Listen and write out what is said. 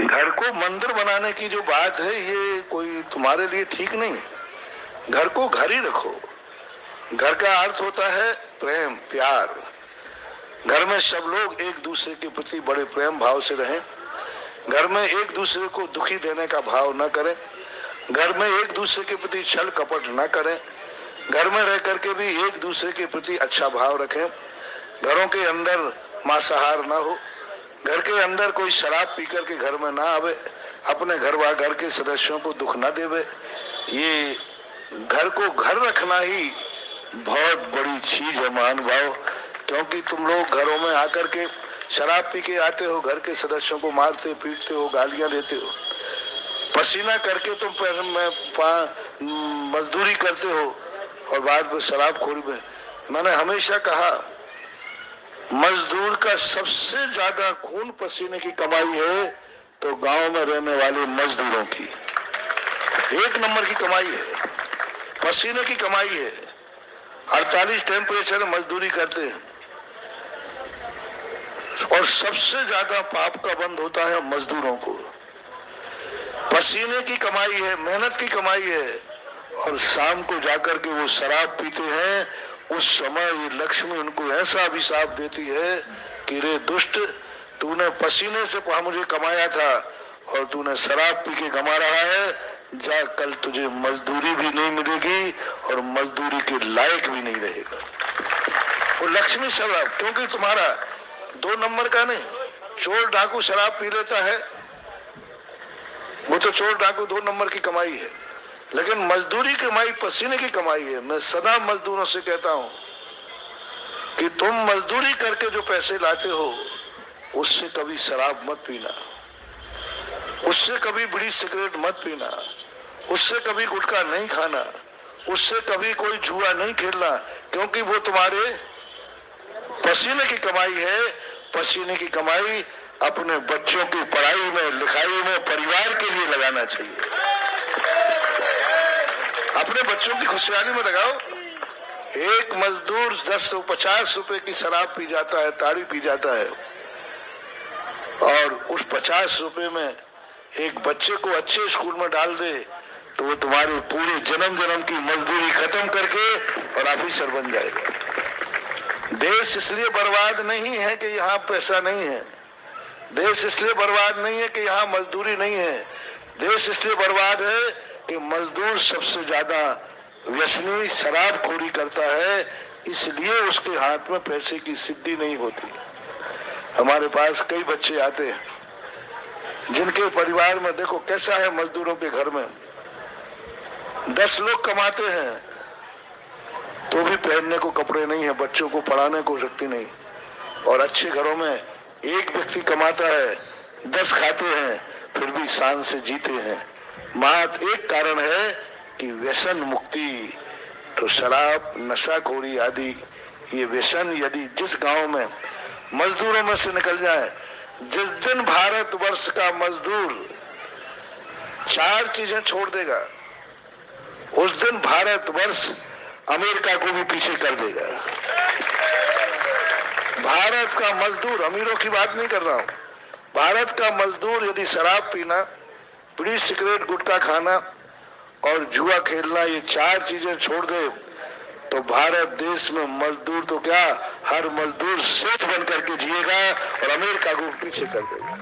घर को मंदिर बनाने की जो बात है ये कोई तुम्हारे लिए ठीक नहीं है। घर को घर ही रखो। घर का अर्थ होता है प्रेम, प्यार। घर में सब लोग एक दूसरे के प्रति बड़े प्रेम भाव से रहें। घर में एक दूसरे को दुखी देने का भाव न करें। घर में एक दूसरे के प्रति छल कपट न करें। घर में रह करके भी एक दूसरे के प्रति अच्छा भाव रखें। घरों के अंदर मांसाहार न हो। घर के अंदर कोई शराब पी करके घर में ना आवे। अपने घर के सदस्यों को दुख न देवे। ये घर को घर रखना ही बहुत बड़ी चीज है महानुभाव। क्योंकि तुम लोग घरों में आकर के शराब पी के आते हो, घर के सदस्यों को मारते पीटते हो, गालियां देते हो, पसीना करके तुम पैर में मजदूरी करते हो और बाद में शराबखोरी में। मैंने हमेशा कहा मजदूर का सबसे ज्यादा खून पसीने की कमाई है तो गांव में रहने वाले मजदूरों की 1 नंबर की कमाई है, पसीने की कमाई है। 48 टेम्परेचर मजदूरी करते हैं और सबसे ज्यादा पाप का बंद होता है मजदूरों को। पसीने की कमाई है, मेहनत की कमाई है और शाम को जाकर के वो शराब पीते हैं। उस समय ये लक्ष्मी उनको ऐसा अभिशाप देती है कि रे दुष्ट, तूने पसीने से मुझे कमाया था और तूने शराब पी के कमा रहा है। जा, कल तुझे मजदूरी भी नहीं मिलेगी और मजदूरी के लायक भी नहीं रहेगा। वो लक्ष्मी शराब, क्योंकि तुम्हारा 2 नंबर का नहीं, चोर डाकू शराब पी लेता है, वो तो चोर डाकू 2 नंबर की कमाई है, लेकिन मजदूरी की कमाई पसीने की कमाई है। मैं सदा मजदूरों से कहता हूं कि तुम मजदूरी करके जो पैसे लाते हो उससे कभी शराब मत पीना, उससे कभी बीड़ी सिगरेट मत पीना, उससे कभी गुटखा नहीं खाना, उससे कभी कोई जुआ नहीं खेलना, क्योंकि वो तुम्हारे पसीने की कमाई है। पसीने की कमाई अपने बच्चों की पढ़ाई में, लिखाई में, परिवार के लिए लगाना चाहिए। अपने बच्चों की खुशहाली में लगाओ। एक मजदूर 10-50 रुपए की शराब पी जाता है, ताड़ी पी जाता है और उस 50 रुपए में एक बच्चे को अच्छे स्कूल में डाल दे तो वो तुम्हारे पूरे जन्म की मजदूरी खत्म करके और ऑफिसर बन जाएगा। देश इसलिए बर्बाद नहीं है कि यहाँ पैसा नहीं है। देश इसलिए बर्बाद नहीं है कि यहाँ मजदूरी नहीं है। देश इसलिए बर्बाद है कि मजदूर सबसे ज्यादा व्यसनी शराबखोरी करता है, इसलिए उसके हाथ में पैसे की सिद्धि नहीं होती। हमारे पास कई बच्चे आते हैं जिनके परिवार में देखो कैसा है। मजदूरों के घर में 10 लोग कमाते हैं तो भी पहनने को कपड़े नहीं है, बच्चों को पढ़ाने को शक्ति नहीं। और अच्छे घरों में एक व्यक्ति कमाता है, 10 खाते हैं, फिर भी शान से जीते हैं। मात्र एक कारण है कि व्यसन मुक्ति। तो शराब, नशाखोरी आदि ये व्यसन यदि जिस गांव में मजदूरों में से निकल जाए, जिस दिन भारतवर्ष का मजदूर 4 चीजें छोड़ देगा उस दिन भारतवर्ष अमेरिका को भी पीछे कर देगा। भारत का मजदूर, अमीरों की बात नहीं कर रहा हूं, भारत का मजदूर यदि शराब पीना, बीड़ी सिगरेट गुटखा खाना और जुआ खेलना ये 4 चीजें छोड़ दे तो भारत देश में मजदूर तो क्या, हर मजदूर सेठ बन करके जिएगा और अमेरिका को पीछे कर देगा।